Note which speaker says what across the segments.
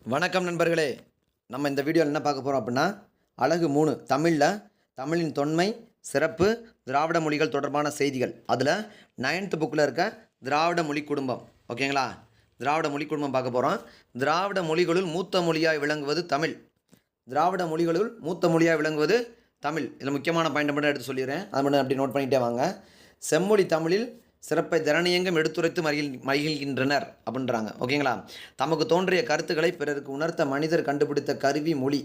Speaker 1: வணக்கம் நண்பர்களே. நம்ம இந்த வீடியோவில் என்ன பார்க்க போகிறோம் அப்படின்னா, அழகு 3 தமிழின் தொன்மை, சிறப்பு, திராவிட மொழிகள் தொடர்பான செய்திகள். அதில் 9th புக்கில் இருக்க திராவிட மொழி குடும்பம். ஓகேங்களா? திராவிட மொழி குடும்பம் பார்க்க போகிறோம். திராவிட மொழிகளுள் மூத்த மொழியாய் விளங்குவது தமிழ். திராவிட மொழிகளுள் மூத்த மொழியாய் விளங்குவது தமிழ். இதில் முக்கியமான பாயிண்ட் மட்டும் எடுத்து சொல்லிடுறேன். அதை மட்டும் அப்படி நோட் பண்ணிகிட்டே வாங்க. செம்மொழி தமிழில் சிறப்பை திறனியங்கம் எடுத்துரைத்து மகிழ்கின்றனர் அப்படின்றாங்க. ஓகேங்களா? தமக்கு தோன்றிய கருத்துக்களை பிறருக்கு உணர்த்த மனிதர் கண்டுபிடித்த கருவி மொழி.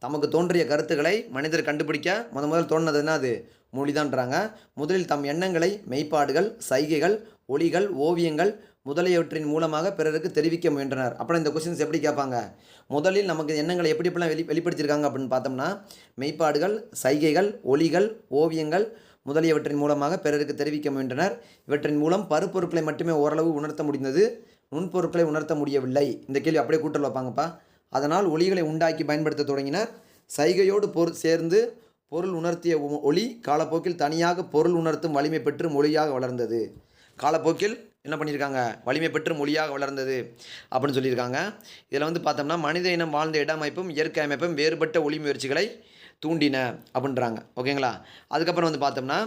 Speaker 1: தமக்கு தோன்றிய கருத்துக்களை மனிதர் கண்டுபிடிக்க முதல் தோன்றது என்ன? அது மொழிதான்றாங்க. முதலில் தம் எண்ணங்களை மெய்ப்பாடுகள், சைகைகள், ஒளிகள், ஓவியங்கள் முதலியவற்றின் மூலமாக பிறருக்கு தெரிவிக்க முயன்றனர். அப்புறம் இந்த கொஸ்டின்ஸ் எப்படி கேட்பாங்க? முதலில் நமக்கு எண்ணங்களை எப்படிலாம் வெளிப்படுத்தியிருக்காங்க அப்படின்னு பார்த்தோம்னா, மெய்ப்பாடுகள், சைகைகள், ஒளிகள், ஓவியங்கள் முதலியவற்றின் மூலமாக பிறருக்கு தெரிவிக்க முயன்றனர். இவற்றின் மூலம் பருப்பொருட்களை மட்டுமே ஓரளவு உணர்த்த முடிந்தது, நுண்பொருட்களை உணர்த்த முடியவில்லை. இந்த கேள்வி அப்படியே கூட்டல் வைப்பாங்கப்பா. அதனால் ஒளிகளை உண்டாக்கி பயன்படுத்த தொடங்கினர். சைகையோடு சேர்ந்து பொருள் உணர்த்திய ஒளி காலப்போக்கில் தனியாக பொருள் உணர்த்தும் வலிமை பெற்று மொழியாக வளர்ந்தது. காலப்போக்கில் என்ன பண்ணியிருக்காங்க? வலிமை பெற்று மொழியாக வளர்ந்தது அப்படின்னு சொல்லியிருக்காங்க. இதில் பார்த்தோம்னா, மனித இனம் வாழ்ந்த இட அமைப்பும் இயற்கை அமைப்பும் வேறுபட்ட ஒளி முயற்சிகளை தூண்டின அப்படின்றாங்க. ஓகேங்களா? அதுக்கப்புறம் பார்த்தோம்னா,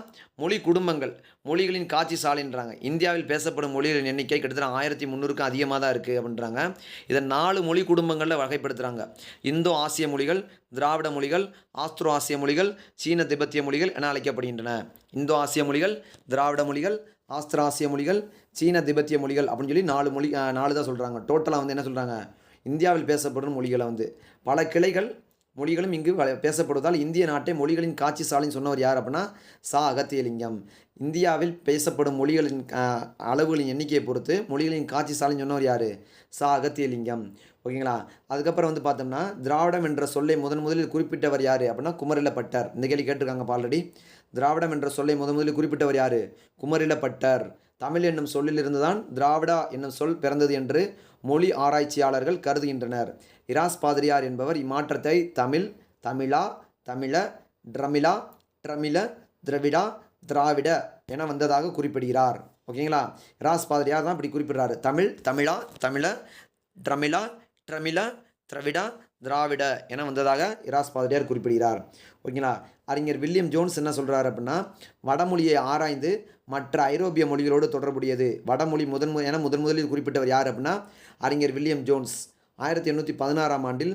Speaker 1: மொழி குடும்பங்கள், மொழிகளின் காட்சி சாலைன்றாங்க. இந்தியாவில் பேசப்படும் மொழிகளின் எண்ணிக்கை கிட்டத்தட்ட 1300க்கும் அதிகமாக தான் இருக்குது அப்படின்றாங்க. இதை 4 மொழி குடும்பங்களில் வகைப்படுத்துகிறாங்க. இந்தோ ஆசிய மொழிகள், திராவிட மொழிகள், ஆஸ்திரோ ஆசிய மொழிகள், சீன திபெத்திய மொழிகள் என அழைக்கப்படுகின்றன. இந்தோ ஆசிய மொழிகள், திராவிட மொழிகள், ஆஸ்திரோ ஆசிய மொழிகள், சீன திபெத்திய மொழிகள் அப்படின்னு சொல்லி 4 தான் சொல்கிறாங்க. டோட்டலாக என்ன சொல்கிறாங்க? இந்தியாவில் பேசப்படும் மொழிகளை பல கிளைகள் மொழிகளும் இங்கு பேசப்படுவதால் இந்திய நாட்டை மொழிகளின் காட்சி சாலைன்னு சொன்னவர் யார் அப்படின்னா அகத்தியலிங்கம். இந்தியாவில் பேசப்படும் மொழிகளின் அளவுகளின் எண்ணிக்கையை பொறுத்து மொழிகளின் காட்சி சாலைன்னு சொன்னவர் யார்? அகத்தியலிங்கம். ஓகேங்களா? அதுக்கப்புறம் பார்த்தோம்னா, திராவிடம் என்ற சொல்லை முதலில் குறிப்பிட்டவர் யார் அப்படின்னா குமரிலப்பட்டர். இந்த கேள்வி கேட்டிருக்காங்க ஆல்ரெடி. திராவிடம் என்ற சொல்லை முதலில் குறிப்பிட்டவர் யார்? குமரிலப்பட்டர். தமிழ் என்னும் சொல்லிலிருந்து தான் திராவிடா என்னும் சொல் பிறந்தது என்று மொழி ஆராய்ச்சியாளர்கள் கருதுகின்றனர். இராஸ் பாதிரியார் என்பவர் இம்மாற்றத்தை தமிழ், தமிழா, தமிழ, ட்ரமிழா, ட்ரமிழ, திரவிடா, திராவிட என வந்ததாக குறிப்பிடுகிறார். ஓகேங்களா? இராஸ் பாதிரியார் தான் இப்படி குறிப்பிடுறாரு. தமிழ், தமிழா, தமிழ, ட்ரமிழா, ட்ரமிழ, திரவிடா, திராவிட என வந்ததாக இராஸ் பாதிரியார் குறிப்பிடுகிறார். ஓகேங்களா? அறிஞர் வில்லியம் ஜோன்ஸ் என்ன சொல்கிறார் அப்படின்னா, வடமொழியை ஆராய்ந்து மற்ற ஐரோப்பிய மொழிகளோடு தொடர்புடையது. வடமொழி முதலில் குறிப்பிட்டவர் யார் அப்படின்னா அறிஞர் வில்லியம் ஜோன்ஸ். 1816ஆம் ஆண்டில்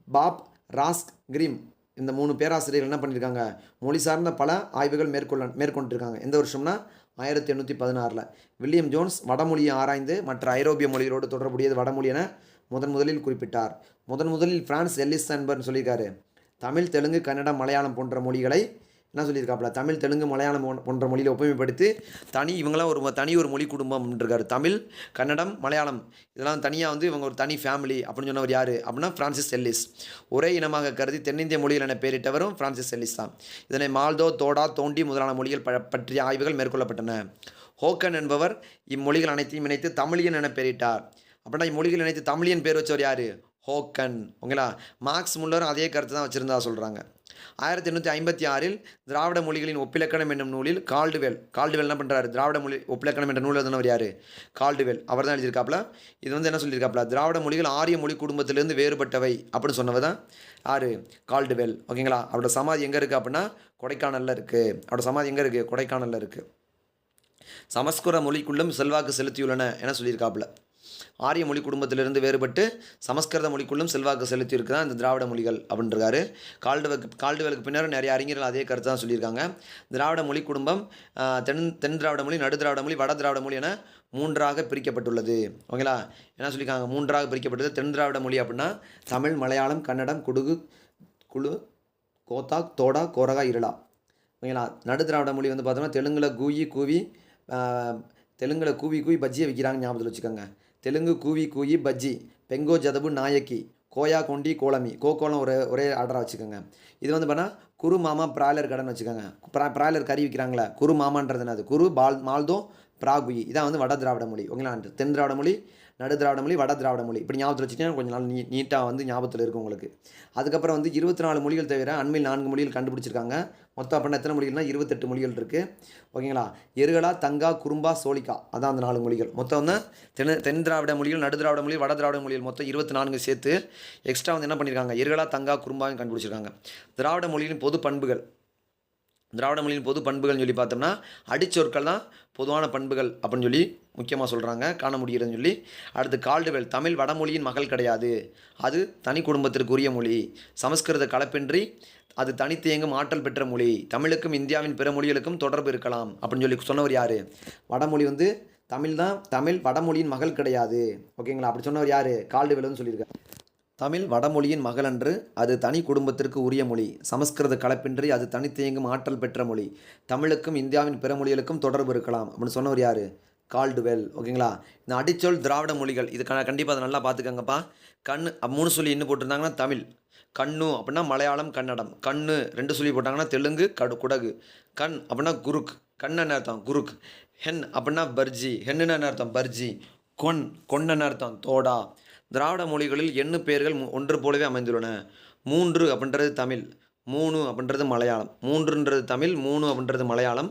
Speaker 1: பாப் ராஸ்க் கிரிம் இந்த 3 பேராசிரியர்கள் என்ன பண்ணியிருக்காங்க? மொழி சார்ந்த பல ஆய்வுகள் மேற்கொண்டிருக்காங்க. எந்த வருஷம்னா 1816. வில்லியம் ஜோன்ஸ் வடமொழியை ஆராய்ந்து மற்ற ஐரோப்பிய மொழிகளோடு தொடர்புடையது வடமொழி என முதலில் குறிப்பிட்டார். முதலில் பிரான்ஸ் எல்லிஸ் என்பவர் சொல்லியிருக்காரு. தமிழ், தெலுங்கு, கன்னடம், மலையாளம் போன்ற மொழிகளை என்ன சொல்லியிருக்காப்புல? தமிழ், தெலுங்கு, மலையாளம் போன்ற மொழியில் ஒப்புமைப்படுத்தி இவங்களாம் ஒரு மொழி குடும்பம் இருக்காரு. தமிழ், கன்னடம், மலையாளம் இதெல்லாம் தனியாக இவங்க ஒரு தனி ஃபேமிலி அப்படின்னு சொன்னவர் யார் அப்படின்னா பிரான்சிஸ் எல்லிஸ். ஒரே இனமாக கருதி தென்னிந்திய மொழிகள் என பெயரிட்டவரும் பிரான்சிஸ் எல்லிஸ் தான். இதனை மால்தோ, தோடா, தோண்டி முதலான மொழிகள் பற்றிய ஆய்வுகள் மேற்கொள்ளப்பட்டன. ஹோக்கன் என்பவர் இம்மொழிகள் அனைத்தையும் இணைத்து தமிழியன் என பெயரிட்டார். அப்படின்னா இம்மொழிகள் இணைத்து தமிழியன் பேர் வச்சவர் யார்? ஹோக்கன். ஓகேங்களா? மார்க்ஸ் முல்லரும் அதே கருத்து தான் வச்சுருந்தா சொல்கிறாங்க. 1856 திராவிட மொழிகளின் ஒப்பிலக்கணம் என்னும் நூலில் கால்டுவெல் என்ன பண்ணுறாரு? திராவிட மொழி ஒப்பிலக்கணம் என்ற நூல் எழுதினவர் யார்? கால்டுவெல். அவர் தான் எழுதியிருக்காப்புல. இது என்ன சொல்லியிருக்காப்புல? திராவிட மொழிகள் ஆரிய மொழி குடும்பத்திலிருந்து வேறுபட்டவை அப்படின்னு சொன்னவர் தான் யார்? கால்டுவெல். ஓகேங்களா? அவரோட சமாதி எங்கே இருக்குது அப்படின்னா கொடைக்கானலில் இருக்குது. அவரோட சமாதி எங்கே இருக்குது? கொடைக்கானலில் இருக்குது. சமஸ்கிருத மொழிக்குள்ளும் செல்வாக்கு செலுத்தியுள்ளன என சொல்லியிருக்காப்புல. ஆரிய மொழி குடும்பத்திலிருந்து வேறுபட்டு சமஸ்கிருத மொழிக்குள்ளும் செல்வாக்கு செலுத்தியிருக்கு தான் இந்த திராவிட மொழிகள் அப்படின்றாரு. கால்டுவெலுக்கு பின்னர் நிறைய அறிஞர்கள் அதே கருத்து தான் சொல்லியிருக்காங்க. திராவிட மொழி குடும்பம் தென் திராவிட மொழி, நடு திராவிட மொழி, வட திராவிட மொழி என 3ஆக பிரிக்கப்பட்டுள்ளது. ஓகேங்களா? என்ன சொல்லியிருக்காங்க? 3ஆக பிரிக்கப்பட்டது. தென் திராவிட மொழி அப்படின்னா தமிழ், மலையாளம், கன்னடம், குடுகு, குழு, கோத்தா, தோடா, கோரகா, இருளா. ஓகேங்களா? நடு திராவிட மொழி பார்த்தோம்னா தெலுங்கில் கூவி கூவி பஜ்ஜியை விற்கிறாங்க. ஞாபகத்தில் வச்சுக்கோங்க. தெலுங்கு கூவி பஜ்ஜி, பெங்கோ ஜதபு நாயக்கி, கோயா கொண்டி கோலமி, கோலம் ஒரே ஆர்டராக வச்சுக்கோங்க. இது பார்த்தா குரு மாமா பிராய்லர் கடைன்னு வச்சுக்கோங்க. பிராய்லர் கறி விற்கிறாங்களே, குரு மாமான்றது என்னது? குரு மால்தோ பிராகுயி. இதான் வட திராவிட மொழி. ஓகேங்களா? தென் திராவிட மொழி, நடு திராவிட மொழி, வட திராவிட மொழி. இப்படி ஞாபகத்தில் வச்சுட்டீங்கன்னா கொஞ்சம் நாள் நீட்டாக வந்து ஞாபகத்தில் இருக்கும் உங்களுக்கு. அதுக்கப்புறம் வந்து 24 மொழிகள் தவிர அண்மையில் 4 மொழிகள் கண்டுபிடிச்சிருக்காங்க. மொத்தம் அப்படின்னா எத்தனை மொழிகள்னா 28 மொழிகள் இருக்குது. ஓகேங்களா? எருகலா, தங்கா, குறும்பா, சோழிகா, அதான் அந்த 4 மொழிகள். மொத்தம் வந்து தென் திராவிட மொழிகள், நடு திராவிட மொழி, வட திராவிட மொழிகள் மொத்தம் 24 சேர்த்து எக்ஸ்ட்ரா வந்து என்ன பண்ணியிருக்காங்க, எருகலா, தங்கா, குறும்பாவையும் கண்டுபிடிச்சிருக்காங்க. திராவிட மொழியின் பொது பண்புகள், திராவிட மொழியின் பொது பண்புகள்னு சொல்லி பார்த்தோம்னா அடிச்சொற்கள் தான் பொதுவான பண்புகள் அப்படின்னு சொல்லி முக்கியமாக சொல்கிறாங்க, காண முடிகிறதுன்னு சொல்லி. அடுத்து கால்டுவெல், தமிழ் வடமொழியின் மகள் கிடையாது, அது தனி குடும்பத்திற்குரிய மொழி. சமஸ்கிருத கலப்பின்றி அது தனித்து இயங்கும் ஆற்றல் பெற்ற மொழி. தமிழுக்கும் இந்தியாவின் பிற மொழிகளுக்கும் தொடர்பு இருக்கலாம் அப்படின்னு சொல்லி சொன்னவர் யார்? வடமொழி வந்து தமிழ் தான், தமிழ் வடமொழியின் மகள் கிடையாது. ஓகேங்களா? அப்படி சொன்னவர் யார்? கால்டுவெல்னு சொல்லியிருக்காரு. தமிழ் வடமொழியின் மகளன்று, அது தனி குடும்பத்திற்கு உரிய மொழி. சமஸ்கிருத கலப்பின்றி அது தனித்து இயங்கும் ஆற்றல் பெற்ற மொழி. தமிழுக்கும் இந்தியாவின் பிற மொழிகளுக்கும் தொடர்பு இருக்கலாம் அப்படின்னு சொன்னவர் யார்? கால்டுவெல். ஓகேங்களா? இந்த அடிச்சொல் திராவிட மொழிகள் இது கண்டிப்பாக அதை நல்லா பார்த்துக்கங்கப்பா. கண் 3 சொல்லி இன்னும் போட்டிருந்தாங்கன்னா தமிழ். கண்ணு அப்படின்னா மலையாளம் கன்னடம். கண்ணு 2 சொல்லி போட்டாங்கன்னா தெலுங்கு குடகு. கண் அப்படின்னா குருக், கண் என்ன அர்த்தம்? குருக். ஹென் அப்படின்னா பர்ஜி, ஹென்னு என்ன அர்த்தம்? பர்ஜி. கொன்னு அர்த்தம்? தோடா. திராவிட மொழிகளில் எண்ணு பெயர்கள் ஒன்று போலவே அமைந்துள்ளன. 3 அப்படின்றது தமிழ், 3 அப்படின்றது மலையாளம். 3ன்றது தமிழ், 3 அப்படின்றது மலையாளம்.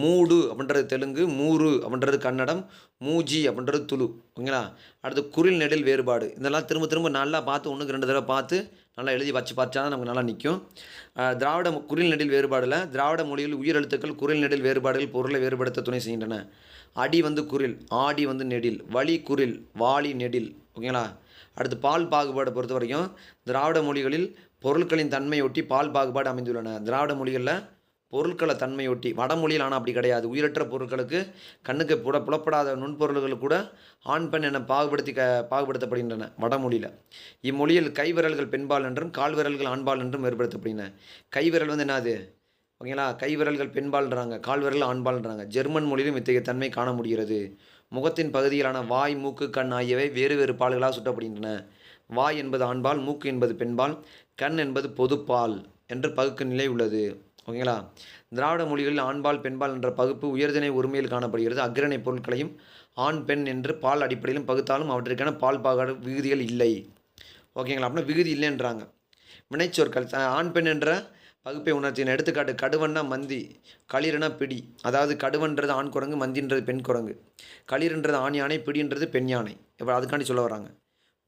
Speaker 1: மூடு அப்படின்றது தெலுங்கு, மூரு அப்படின்றது கன்னடம், மூஜி அப்படின்றது துளு. ஓகேங்களா? அடுத்து குரில் நெடில் வேறுபாடு. இதெல்லாம் திரும்ப திரும்ப நல்லா பார்த்து 1க்கு 2 தடவை பார்த்து நல்லா எழுதி வச்சு பார்த்தா தான் நமக்கு நல்லா நிற்கும். திராவிட குரில் நெடில் வேறுபாடில் திராவிட மொழியில் உயிரெழுத்துக்கள் குரில் நெடில் வேறுபாடுகள் பொருளை வேறுபடுத்த துணை செய்கின்றன. அடி வந்து குரில், ஆடி வந்து நெடில், வழி குரில், வாளி நெடில். ஓகேங்களா? அடுத்து பால் பாகுபாடை பொறுத்த வரைக்கும் திராவிட மொழிகளில் பொருட்களின் தன்மையொட்டி பால் பாகுபாடு அமைந்துள்ளன. திராவிட மொழிகளில் பொருட்களை தன்மையொட்டி, வடமொழியில் ஆனால் அப்படி கிடையாது. உயிரற்ற பொருட்களுக்கு கண்ணுக்கு புலப்படாத நுண்பொருள்கள் கூட ஆண் பெண் என பாகுபடுத்தப்படுகின்றன வடமொழியில். இம்மொழியில் கைவிரல்கள் பெண்பால் என்றும் கால்விரல்கள் ஆண்பால் என்றும் வேறுபடுத்தப்படுகின்றன. கைவிரல் வந்து என்னது? ஓகேங்களா? கைவிரல்கள் பெண்பால்ன்றாங்க, கால்விரல் ஆண்பால்ன்றாங்க. ஜெர்மன் மொழியிலும் இத்தகைய தன்மை காண முடிகிறது. முகத்தின் பகுதிகளான வாய், மூக்கு, கண் ஆகியவை வேறு வேறு பால்களாக சுட்டப்படுகின்றன. வாய் என்பது ஆண்பால், மூக்கு என்பது பெண்பால், கண் என்பது பொதுப்பால் என்று பகுக்கு நிலை உள்ளது. ஓகேங்களா? திராவிட மொழிகளில் ஆண்பால் பெண்பால் என்ற பகுப்பு உயர்திணை ஒருமையில் காணப்படுகிறது. அக்ரணை பொருட்களையும் ஆண் பெண் என்று பால் அடிப்படையிலும் பகுத்தாலும் அவற்றிற்கான பால் பாகாடு விகுதிகள் இல்லை. ஓகேங்களா? அப்படின்னா விகுதி இல்லைன்றாங்க. வினைச்சொற்கள் ஆண் பெண் என்ற பகுப்பை உணர்த்தின. எடுத்துக்காட்டு கடுவன்னா மந்தி, களிறுனா பிடி. அதாவது கடுவன்றது ஆண் குரங்கு, மந்தின்றது பெண் குரங்கு. களிறுன்றது ஆண் யானை, பிடின்றது பெண் யானை. இப்போ அதுக்காண்டி சொல்ல வராங்க.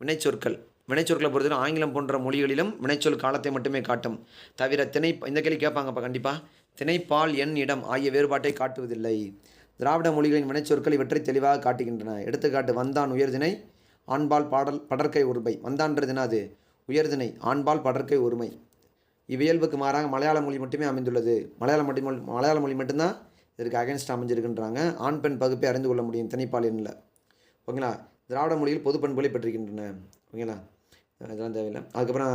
Speaker 1: வினைச்சொற்களை பொறுத்தவரை ஆங்கிலம் போன்ற மொழிகளிலும் வினைச்சொல் காலத்தை மட்டுமே காட்டும். தவிர இந்த கேள்வி கேட்பாங்கப்பா கண்டிப்பாக. திணைப்பால் எண் இடம் ஆகிய வேறுபாட்டை காட்டுவதில்லை. திராவிட மொழிகளின் வினைச்சொற்கள் இவற்றை தெளிவாக காட்டுகின்றன. எடுத்துக்காட்டு வந்தான் உயர்திணை, ஆண்பால் படற்கை ஒருமை. வந்தான்றதுனா அது உயர்திணை, ஆண்பால் படற்கை ஒருமை. இவ்வியல்புக்கு மாறாக மலையாள மொழி மட்டுமே அமைந்துள்ளது. மலையாள மொழி மட்டும்தான் இதற்கு அகேன்ஸ்ட் அமைஞ்சிருக்குன்றாங்க. ஆண் பெண் பகுப்பை அறிந்து கொள்ள முடியும் திணைப்பால் எண்ணில். ஓகேங்களா? திராவிட மொழியில் பொது பண்புகளை பெற்றிருக்கின்றன. ஓகேங்களா? இதெல்லாம் தேவையில்லை. அதுக்கப்புறம்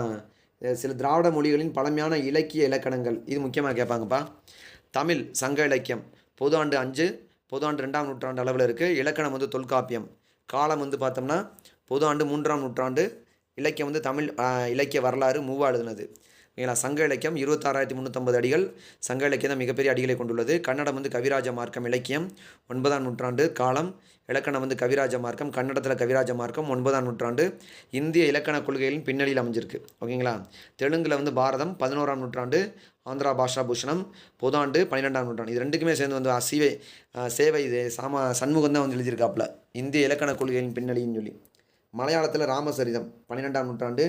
Speaker 1: சில திராவிட மொழிகளின் பழமையான இலக்கிய இலக்கணங்கள் இது முக்கியமாக கேட்பாங்கப்பா. தமிழ் சங்க இலக்கியம் பொது ஆண்டு 5, பொது ஆண்டு 2ஆம் நூற்றாண்டு அளவில் இருக்குது. இலக்கணம் வந்து தொல்காப்பியம். காலம் வந்து பார்த்தோம்னா பொது ஆண்டு 3ஆம் நூற்றாண்டு. இலக்கியம் வந்து தமிழ் இலக்கிய வரலாறு மூவா எழுதுனது. ஓகேங்களா? சங்க இலக்கியம் 26,350 அடிகள். சங்க இலக்கியம் தான் மிகப்பெரிய அடிகளை கொண்டுள்ளது. கன்னடம் வந்து கவிராஜ மார்க்கம். இலக்கியம் 9ஆம் நூற்றாண்டு. காலம் இலக்கணம் வந்து கவிராஜ மார்க்கம். கன்னடத்தில் கவிராஜ மார்க்கம் 9ஆம் நூற்றாண்டு. இந்திய இலக்கண கொள்கைகளின் பின்னணியில் அமைஞ்சிருக்கு. ஓகேங்களா? தெலுங்கில் வந்து பாரதம் 11ஆம் நூற்றாண்டு. ஆந்திரா பாஷா பூஷணம் பொதாண்டு 12ஆம் நூற்றாண்டு. இது ரெண்டுக்குமே சேர்ந்து வந்து சேவை இது சண்முகம் தான் வந்து எழுதியிருக்காப்புல இந்திய இலக்கண கொள்கைகளின் பின்னணின்னு சொல்லி. மலையாளத்தில் ராமசரிதம் 12ஆம் நூற்றாண்டு.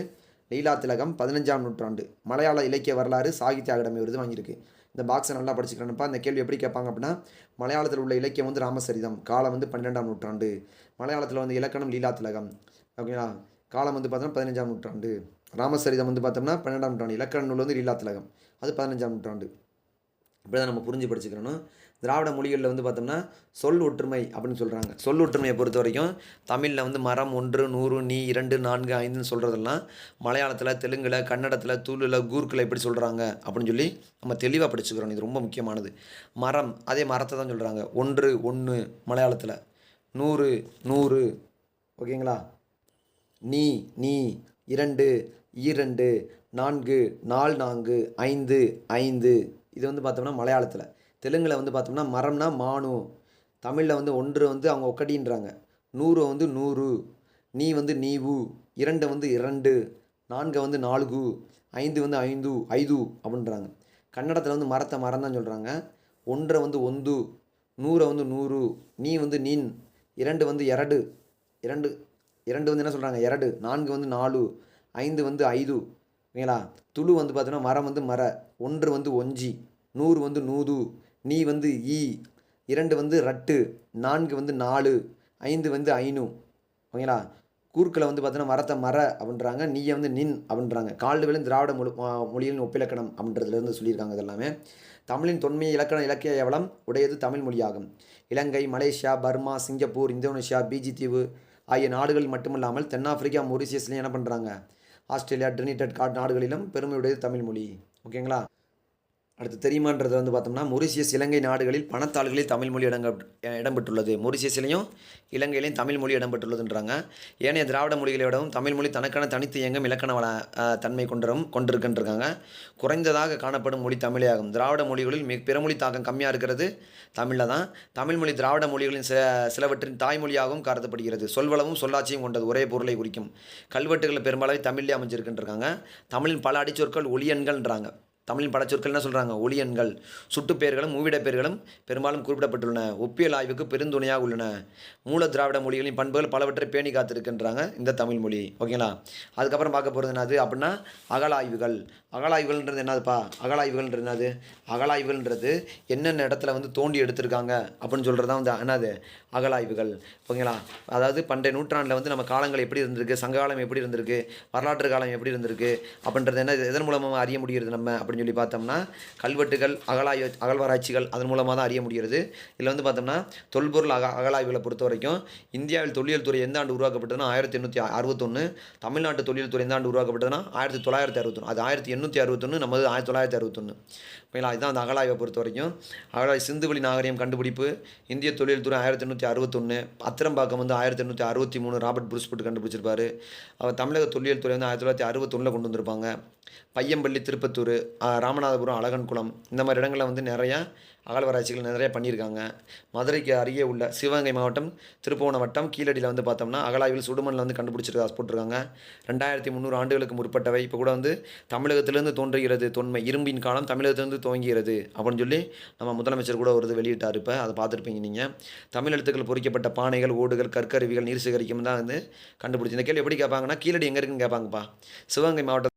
Speaker 1: லீலா திலகம் 15ஆம் நூற்றாண்டு. மலையாள இலக்கிய வரலாறு சாகித்ய அகாடமி விருது வாங்கியிருக்கு. இந்த பாக்ஸை நல்லா படிச்சுக்கிறேன்ப்பா. இந்த கேள்வி எப்படி கேட்பாங்க அப்படின்னா, மலையாளத்தில் உள்ள இலக்கியம் வந்து ராமசரிதம், காலம் வந்து 12ஆம் நூற்றாண்டு. மலையாளத்தில் வந்து இலக்கணம் லீலா திலகம். ஓகேங்களா? காலம் வந்து பார்த்தோம்னா 15ஆம் நூற்றாண்டு. ராமசரிதம் வந்து பார்த்தோம்னா 12ஆம் நூற்றாண்டு. இலக்கண நூல் வந்து லீலா திலகம், அது 15ஆம் நூற்றாண்டு. இப்படி தான் நம்ம புரிஞ்சு படிச்சுக்கிறணும். திராவிட மொழிகளில் வந்து பார்த்தோம்னா சொல் ஒற்றுமை அப்படின்னு சொல்கிறாங்க. சொல் ஒற்றுமையை பொறுத்த வரைக்கும் தமிழில் வந்து மரம் 1, 100, நீ 2, 4, 5ன்னு சொல்கிறதெல்லாம் மலையாளத்தில், தெலுங்கில், கன்னடத்தில், தூளில், கூர்க்கில் எப்படி சொல்கிறாங்க அப்படின்னு சொல்லி நம்ம தெளிவாக படிச்சுக்கிறோம். இது ரொம்ப முக்கியமானது. மரம் அதே மரத்தை தான் சொல்கிறாங்க. 1, 1 மலையாளத்தில். 100, 100. ஓகேங்களா? நீ 2, 2, 4, 4, 5, 5. இது வந்து பார்த்தோம்னா மலையாளத்தில். தெலுங்கில் வந்து பார்த்தோம்னா மரம்னா மானு. தமிழில் வந்து 1 வந்து அவங்க ஒக்கடின்றாங்க. 100 வந்து 100. நீ வந்து நீவு, 2 வந்து 2, 4 வந்து 4, 5 வந்து 5, 5 அப்படின்றாங்க. கன்னடத்தில் வந்து மரத்தை மரம் தான் சொல்கிறாங்க. 1 வந்து 1, 100 வந்து 100, நீ வந்து நீன், 2 வந்து 2, 2 2 வந்து என்ன சொல்கிறாங்க 2, 4 வந்து 4, 5 வந்து 5, ஓகேங்களா. துளு வந்து பார்த்தோன்னா மரம் வந்து மர, 1 வந்து ஒஞ்சி, 100 வந்து 100, நீ வந்து ஈ, 2 வந்து ரட்டு, 4 வந்து 4, 5 வந்து 5, ஓகேங்களா. கூர்க்கில் வந்து பார்த்தோன்னா மரத்தை மர அப்படின்றாங்க, நீயை வந்து நின் அப்படின்றாங்க. கால்டுவெல்லும் திராவிட மொழியின் ஒப்பிலக்கணம் அப்படின்றதுலேருந்து சொல்லியிருக்காங்க. இதெல்லாமே தமிழின் தொன்மை இலக்கண இலக்கிய வளம் உடையது தமிழ் மொழியாகும். Ilangai, Malaysia, Burma, Singapore, Indonesia, Fiji தீவு ஆகிய நாடுகள் மட்டுமில்லாமல் தென்னாப்பிரிக்கா, மொரிசியஸ்லையும் என்ன பண்ணுறாங்க, ஆஸ்திரேலியா, ட்ரினிடட் நாடுகளிலும் பெருமையுடையது தமிழ் மொழி. ஓகேங்களா. அடுத்து தெரியுமான்றது வந்து பார்த்தோம்னா, மொரிசியஸ் இலங்கை நாடுகளில் பணத்தாள்களில் தமிழ் மொழி இடம்பெற்றுள்ளது. மொரிசியஸ்லையும் இலங்கையிலையும் தமிழ் மொழி இடம்பெற்றுள்ளதுன்றாங்க. ஏனைய திராவிட மொழிகளை விடவும் தமிழ் மொழி தனக்கான தனித்து இயங்கும் இலக்கண தன்மை கொண்டிருக்கின்றிருக்காங்க. குறைந்ததாக காணப்படும் மொழி தமிழே ஆகும். திராவிட மொழிகளில் பிற மொழி தாக்கம் கம்மியாக இருக்கிறது தமிழில் தான். தமிழ் மொழி திராவிட மொழிகளின் சிலவற்றின் தாய்மொழியாகவும் கருதப்படுகிறது. சொல்வளமும் சொல்லாட்சியும் கொண்டது, ஒரே பொருளை குறிக்கும். கல்வெட்டுகள் பெரும்பாலாக தமிழ்லேயே அமைஞ்சிருக்கின்றிருக்காங்க. தமிழின் பல அடிச்சொற்கள் ஒளியன்கள்ன்றாங்க. தமிழின் பல சொற்கள் என்ன சொல்கிறாங்க, ஒளியன்கள். சுட்டுப்பெயர்களும் மூவிடப் பெயர்களும் பெரும்பாலும் குறிப்பிடப்பட்டுள்ளன. ஒப்பியல் ஆய்வுக்கு பெருந்துணையாக உள்ளன. மூல திராவிட மொழிகளின் பண்புகள் பலவற்றை பேணி காத்திருக்கின்றாங்க இந்த தமிழ் மொழி. ஓகேங்களா. அதுக்கப்புறம் பார்க்க போகிறது என்னது அப்படின்னா, அகழாய்வுகள். அகழாய்வுகள்ன்றது என்னதுப்பா, அகழாய்வுகள்ன்றது என்னது, அகழாய்வுகள்ன்றது என்னென்ன இடத்துல வந்து தோண்டி எடுத்திருக்காங்க அப்படின்னு சொல்கிறது தான் வந்து என்னது, அகழாய்வுகள். ஓகேங்களா. அதாவது பண்டைய நூற்றாண்டில் வந்து நம்ம காலங்கள் எப்படி இருந்திருக்கு, சங்ககாலம் எப்படி இருந்திருக்கு, வரலாற்று காலம் எப்படி இருந்திருக்கு அப்படின்றது என்ன எதன் மூலமாக அறிய முடிகிறது நம்ம அப்படின்னு சொல்லி பார்த்தோம்னா, கல்வெட்டுகள், அகழ்வாராய்ச்சிகள் அதன் மூலமாக தான் அறிய முடிகிறது. இதில் வந்து பார்த்தோம்னா தொல்பொருள் அகழாய்வுகளை பொறுத்த வரைக்கும் இந்தியாவில் தொல்லியல் துறை எந்த ஆண்டு உருவாக்கப்பட்டதுன்னா 1861. தமிழ்நாட்டு தொல்லியல் துறை எந்த ஆண்டு உருவாக்கப்பட்டதுன்னா 1961. அது 1861, நமது 1961. ஓகேங்களா. இதுதான் அந்த அகழாய்வை பொறுத்த வரைக்கும். அகழாய் சிந்துவெளி நாகரிகம் கண்டுபிடிப்பு இந்திய தொல்லியல் துறை 1861. அத்திரம்பாக்கம் வந்து 1863 ராபர்ட் புருஸ்புட் கண்டுபிடிச்சிருப்பாரு. அவர் தமிழக தொல்லியல் துறை வந்து 1961 கொண்டு வந்திருப்பாங்க. பையம்பள்ளி, திருப்பத்தூர், ராமநாதபுரம், அழகன்குளம் இந்த மாதிரி இடங்களில் வந்து நிறையா அகழ்வாராய்ச்சிகள் நிறைய பண்ணியிருக்காங்க. மதுரைக்கு அருகே உள்ள சிவகங்கை மாவட்டம் திருப்புவனம் வட்டம் கீழடியில் வந்து பார்த்தோம்னா அகழாய்வில் சுடுமண்ணில் வந்து கண்டுபிடிச்சிருக்கா போட்டிருக்காங்க. 2300 ஆண்டுகளுக்கு முற்பட்டவை. இப்போ கூட வந்து தமிழகத்திலேருந்து தோன்றுகிறது தொன்மை, இரும்பின் காலம் தமிழகத்திலிருந்து துவங்குகிறது அப்படின்னு சொல்லி நம்ம முதலமைச்சர் கூட ஒரு இது வெளியிட்டார். இப்போ அதை பார்த்துருப்பீங்க நீங்கள். தமிழ் எழுத்துக்கள் பொறிக்கப்பட்ட பானைகள், ஓடுகள், கற்கருவிகள், நீர் சேகரிக்கும் தான் வந்து கண்டுபிடிச்சி. இந்த கேள்வி எப்படி கேட்பாங்கன்னா, கீழடி எங்கே இருக்குன்னு கேட்பாங்கப்பா. சிவகங்கை மாவட்டம்